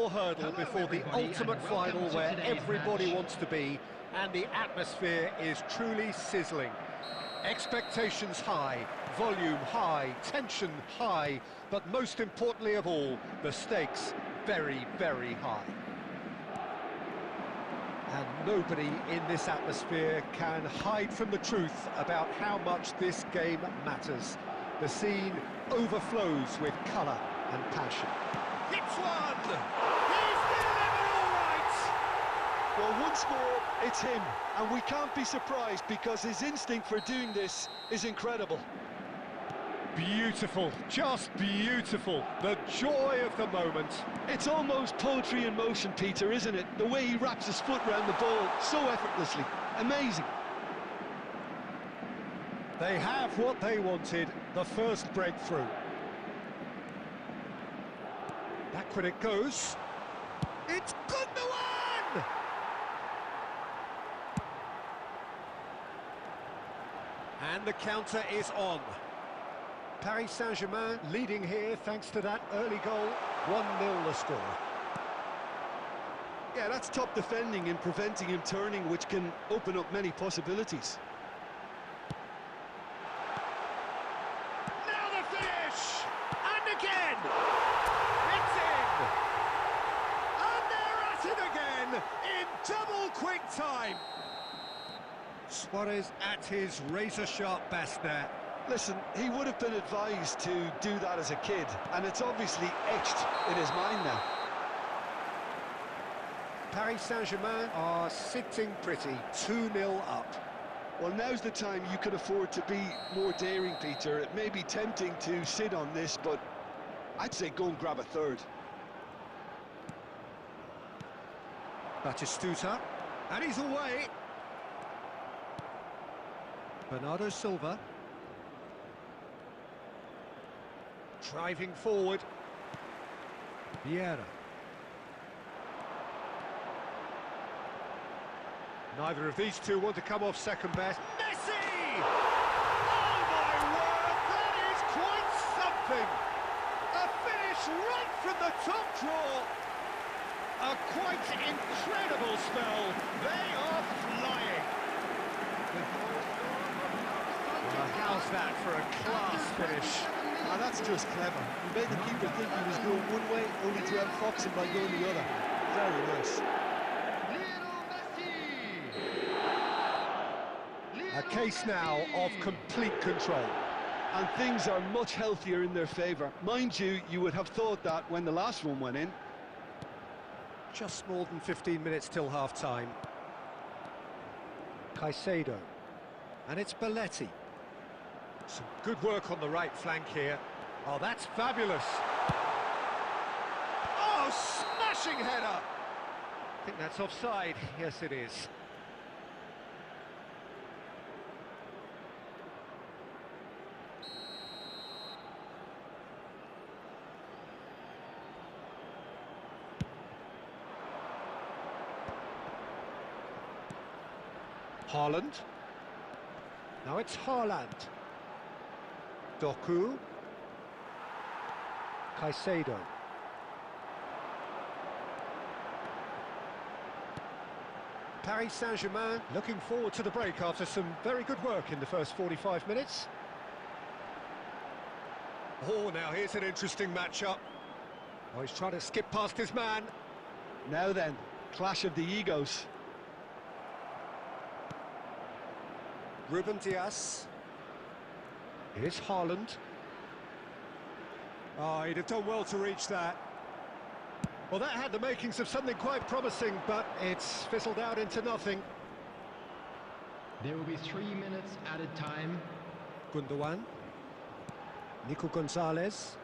hurdle Hello, before the everybody, ultimate and welcome final to where today's everybody match. wants to be, and the atmosphere is truly sizzling. Expectations high, volume high, tension high, but most importantly of all, the stakes very, very high. And nobody in this atmosphere can hide from the truth about how much this game matters. The scene overflows with colour and passion. Hits one! He's delivered all right! Well, once more, it's him, and we can't be surprised because his instinct for doing this is incredible. Beautiful, just beautiful. The joy of the moment. It's almost poetry in motion, Peter, isn't it? The way he wraps his foot around the ball so effortlessly. Amazing. They have what they wanted, the first breakthrough. Backward it goes. It's Gundogan! And the counter is on. Paris Saint-Germain leading here thanks to that early goal. 1-0 the score. Yeah, that's top defending and preventing him turning, which can open up many possibilities. Now the finish! And again! It's in! And they're at it again in double quick time. Suarez at his razor-sharp best there. Listen, he would have been advised to do that as a kid, and it's obviously etched in his mind now. Paris Saint-Germain are sitting pretty, 2-0 up. Well, now's the time you can afford to be more daring, Peter. It may be tempting to sit on this, but I'd say go and grab a third. Batistuta, and he's away. Bernardo Silva. Driving forward. Vieira. Neither of these two want to come off second best. Messi! Oh my word, that is quite something! A finish right from the top draw. A quite incredible spell. They are flying. Well, how's that for a class finish? Ah, that's just clever. He made the keeper think he was going one way, only to outfox him by going the other. Very nice. A case now of complete control. And things are much healthier in their favour. Mind you, you would have thought that when the last one went in. Just more than 15 minutes till half-time. Caicedo. And it's Belletti. Some good work on the right flank here. Oh, that's fabulous. Oh, smashing header! I think that's offside. Yes, it is. Haaland. Now it's Haaland. Doku. Caicedo. Paris Saint-Germain looking forward to the break after some very good work in the first 45 minutes. Oh, now here's an interesting matchup. Oh, he's trying to skip past his man. Now then, clash of the egos. Ruben Dias. Here's Haaland. Oh, he'd have done well to reach that. Well, that had the makings of something quite promising, but it's fizzled out into nothing. There will be 3 minutes added time. Gundogan. Nico Gonzalez.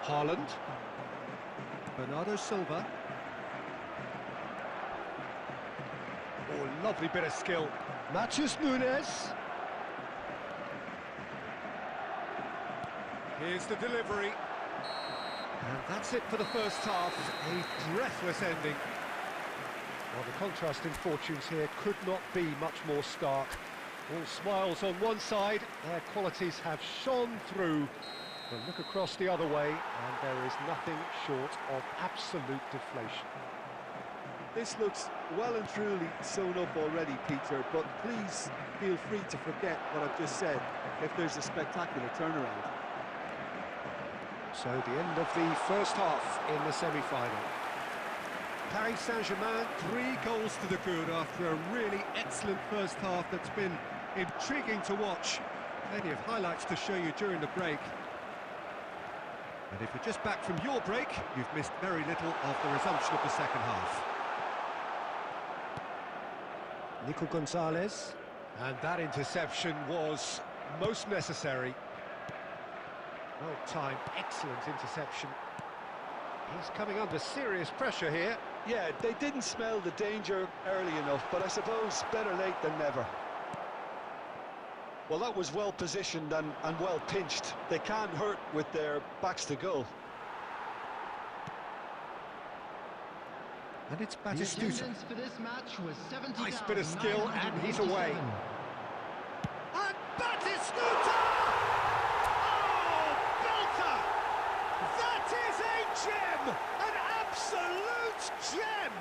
Haaland. Bernardo Silva. Oh, lovely bit of skill. Matheus Nunes. Here's the delivery. And that's it for the first half. A breathless ending. Well, the contrast in fortunes here could not be much more stark. All smiles on one side, their qualities have shone through. But look across the other way, and there is nothing short of absolute deflation. This looks well and truly sewn up already, Peter, but please feel free to forget what I've just said if there's a spectacular turnaround. So the end of the first half in the semi-final. Paris Saint-Germain, 3 goals to the good after a really excellent first half that's been intriguing to watch. Plenty of highlights to show you during the break. And if you're just back from your break, you've missed very little of the resumption of the second half. Nico Gonzalez, and that interception was most necessary. Well timed, excellent interception. He's coming under serious pressure here. Yeah, they didn't smell the danger early enough, but I suppose better late than never. Well, that was well positioned and well pinched. They can't hurt with their backs to goal. And it's The Batistuta. attendance for this match was 70,987. Nice bit of skill, and he's away. And Batistuta! Oh, belter! That is a gem! An absolute gem!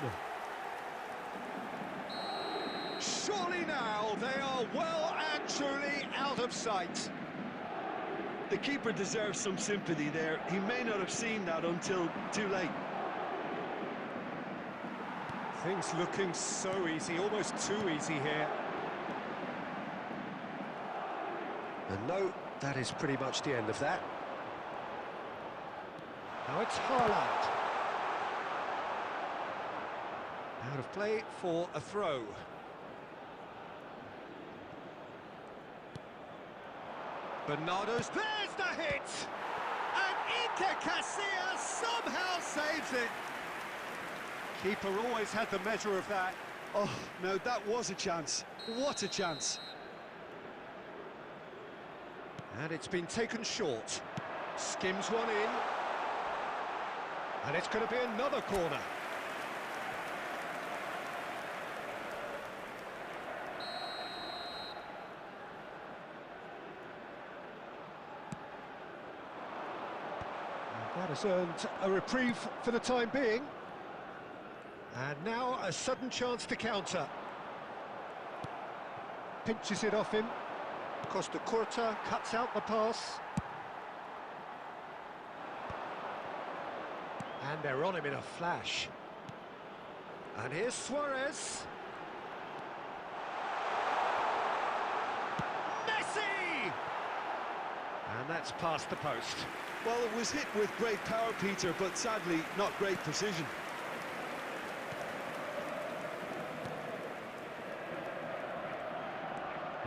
Surely now they are well and truly out of sight. The keeper deserves some sympathy there. He may not have seen that until too late. Things looking so easy, almost too easy here. And no, that is pretty much the end of that. Now it's Haaland. Out of play for a throw. Bernardo's, there's the hit! And Iker Casillas somehow saves it. Keeper always had the measure of that. Oh, no, that was a chance. What a chance. And it's been taken short. Skims one in. And it's going to be another corner. And that has earned a reprieve for the time being. And now a sudden chance to counter. Pinches it off him. Costa Curta cuts out the pass. And they're on him in a flash. And here's Suarez. Messi! And that's past the post. Well, it was hit with great power, Peter, but sadly not great precision.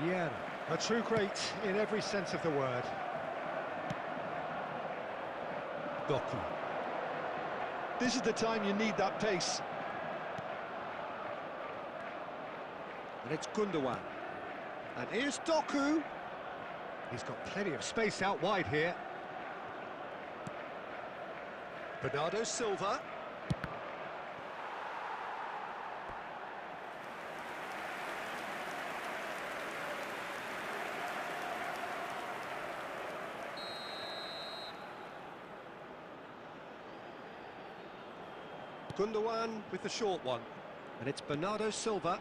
Yeah, a true great in every sense of the word. Doku. This is the time you need that pace. And it's Gundogan. And here's Doku. He's got plenty of space out wide here. Bernardo Silva. Gundogan with the short one, and it's Bernardo Silva.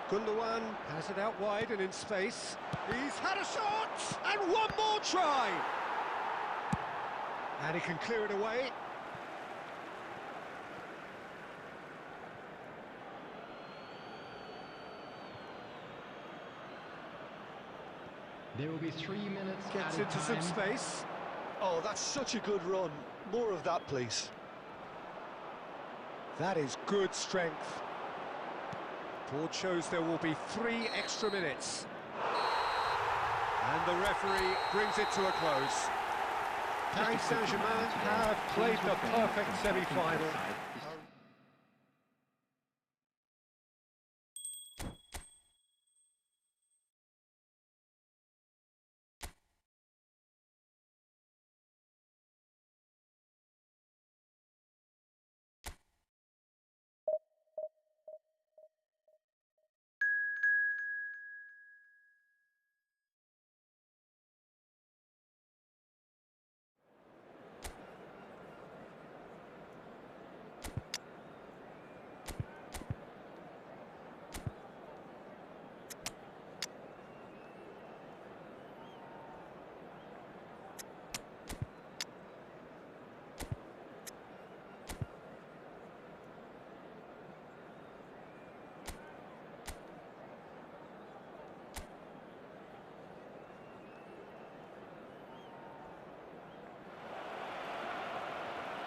Gundogan has it out wide and in space. He's had a shot, and one more try! And he can clear it away. There will be 3 minutes. Gets into some space. Oh, that's such a good run. More of that, please. That is good strength. Board shows there will be 3 extra minutes. And the referee brings it to a close. Paris Saint-Germain have played the perfect semi-final.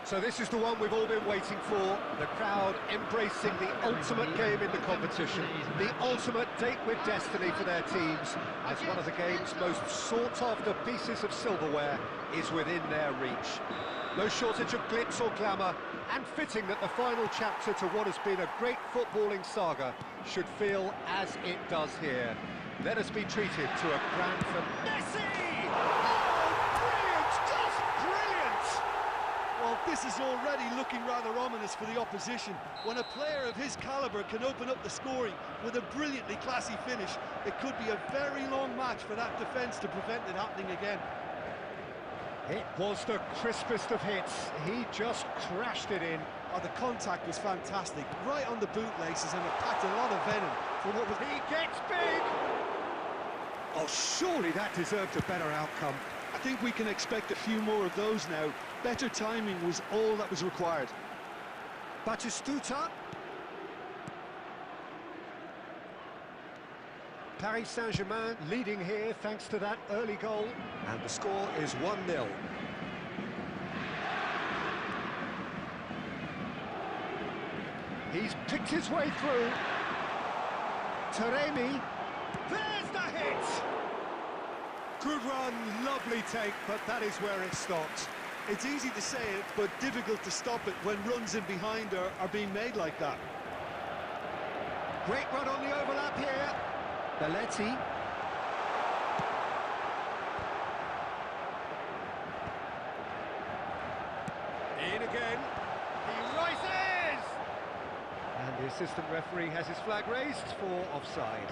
So this is the one we've all been waiting for. The crowd embracing the ultimate game in the competition. The ultimate date with destiny for their teams, as one of the game's most sought-after pieces of silverware is within their reach. No shortage of glitz or glamour, and fitting that the final chapter to what has been a great footballing saga should feel as it does here. Let us be treated to a grand finale. Messi! Oh, brilliant! Just brilliant! Well, this is already looking rather ominous for the opposition. When a player of his calibre can open up the scoring with a brilliantly classy finish, it could be a very long match for that defence to prevent it happening again. It was the crispest of hits. He just crashed it in. Oh, the contact was fantastic, right on the bootlaces, and it packed a lot of venom for what was... He gets big! Oh, surely that deserved a better outcome. I think we can expect a few more of those now. Better timing was all that was required. Batistuta. Paris Saint-Germain leading here thanks to that early goal. And the score is 1-0. He's picked his way through. Taremi. There's the hit! Good run, lovely take, but that is where it stopped. It's easy to say it, but difficult to stop it when runs in behind are being made like that. Great run on the overlap here. Belletti. In again. He rises! And the assistant referee has his flag raised for offside.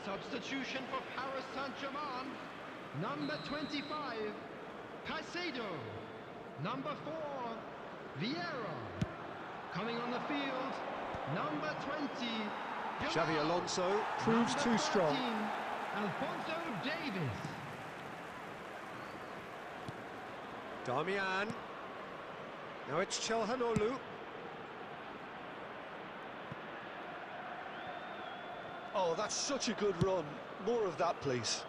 Substitution for Paris Saint-Germain. Number 25, Caicedo. Number 4, Vieira. Coming on the field, number 20, Xavi Alonso proves number too strong. 13, Alphonso Davies. Darmian. Now it's Çalhanoğlu. Oh, that's such a good run. More of that, please.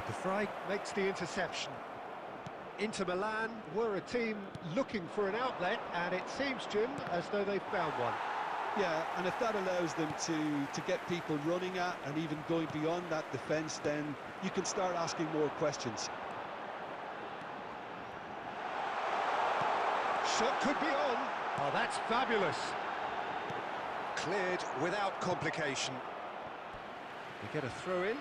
De Vrij makes the interception. Inter Milan were a team looking for an outlet, and it seems, Jim, as though they've found one. Yeah, and if that allows them to get people running at and even going beyond that defence, then you can start asking more questions. Shot could be on. Oh, that's fabulous. Cleared without complication. We get a throw in.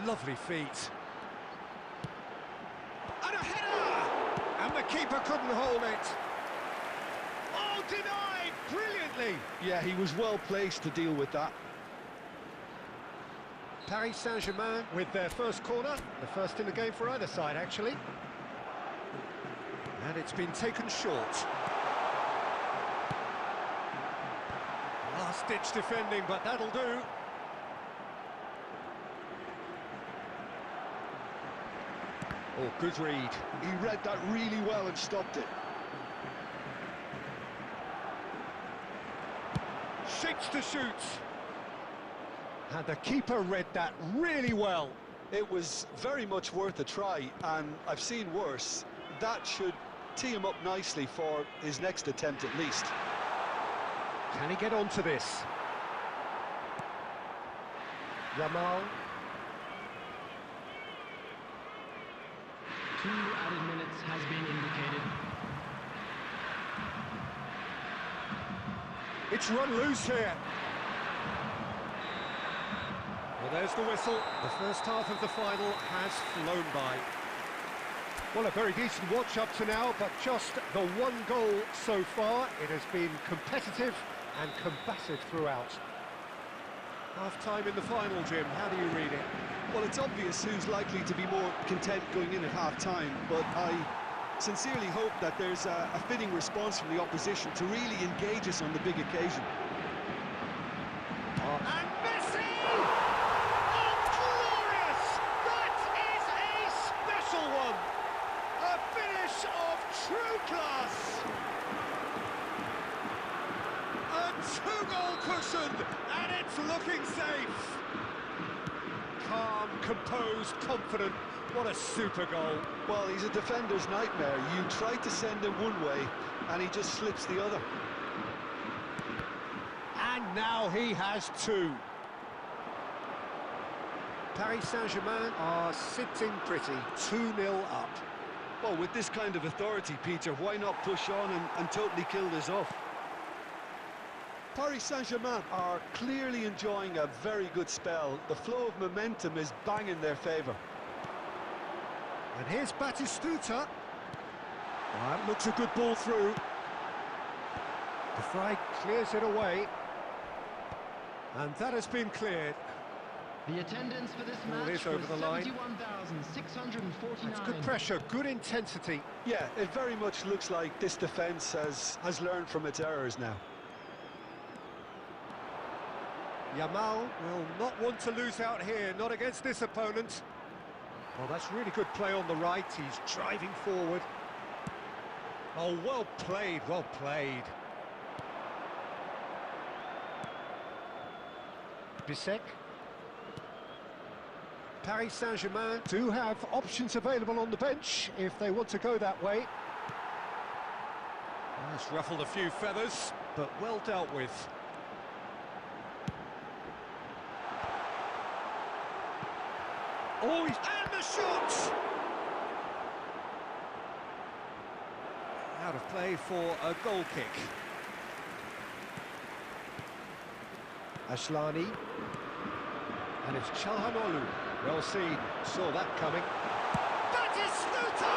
Lovely feet. And a header! And the keeper couldn't hold it. Oh, denied brilliantly. Yeah, he was well placed to deal with that. Paris Saint-Germain with their first corner, the first in the game for either side, actually. And it's been taken short. Last-ditch defending, but that'll do. Oh, good read. He read that really well and stopped it. Shakes to shoot. And the keeper read that really well. It was very much worth a try, and I've seen worse. That should tee him up nicely for his next attempt at least. Can he get onto this? Yamal. 2 added minutes has been indicated. It's run loose here. Well, there's the whistle. The first half of the final has flown by. Well, a very decent watch up to now, but just the one goal so far. It has been competitive and combative throughout. Half-time in the final, Jim. How do you read it? Well, it's obvious who's likely to be more content going in at half-time, but I sincerely hope that there's a fitting response from the opposition to really engage us on the big occasion. And Messi! Oh, glorious! That is a special one! A finish of true class! A two-goal cushion, and it's looking safe! Calm, composed, confident. What a super goal. Well, he's a defender's nightmare. You try to send him one way, and he just slips the other. And now he has two. Paris Saint-Germain are sitting pretty, 2-0 up. Well, with this kind of authority, Peter, why not push on and totally kill this off? Paris Saint-Germain are clearly enjoying a very good spell. The flow of momentum is bang in their favour. And here's Batistuta. That looks a good ball through. De Vrij clears it away. And that has been cleared. The attendance for this Ball match is over was the line. 71,649. It's good pressure, good intensity. Yeah, it very much looks like this defence has learned from its errors now. Yamal will not want to lose out here, not against this opponent. Well, that's really good play on the right. He's driving forward. Oh, well played, well played. Bisek. Paris Saint-Germain do have options available on the bench if they want to go that way. Well, it's ruffled a few feathers, but well dealt with. Oh, and the shot! Out of play for a goal kick. Ashlani. And it's Çalhanoğlu. Well seen, saw that coming. That is Sluta!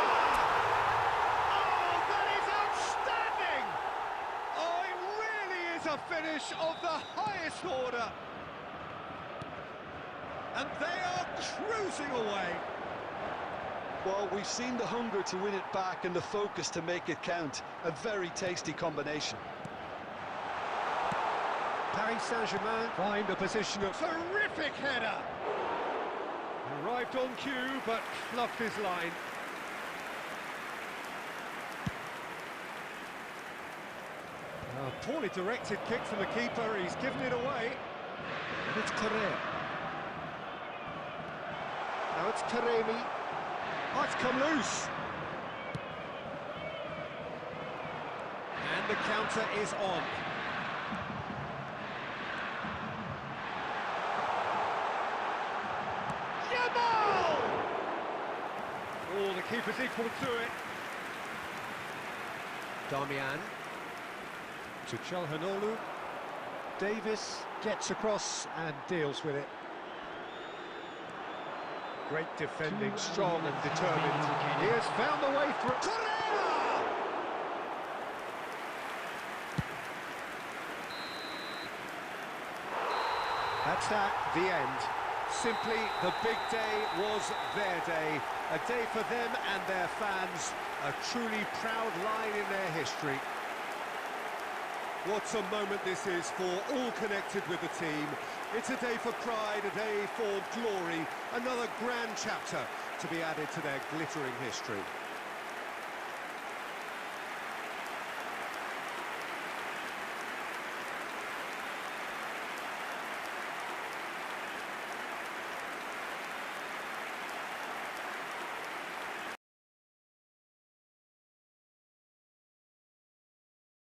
Oh, that is outstanding! Oh, it really is a finish of the highest order. And they are cruising away. Well, we've seen the hunger to win it back and the focus to make it count. A very tasty combination. Paris Saint-Germain find a position of terrific header. Arrived on cue, but fluffed his line. A poorly directed kick from the keeper, he's given it away. And it's Correa. Now it's Karemi. Oh, it's come loose. And the counter is on. Yamal! Oh, the keeper's equal to it. Darmian to Çalhanoğlu. Davis gets across and deals with it. Great defending, strong and determined. He has found the way through. Correa! That's that, the end. Simply, the big day was their day. A day for them and their fans. A truly proud line in their history. What a moment this is for all connected with the team. It's a day for pride, a day for glory, another grand chapter to be added to their glittering history.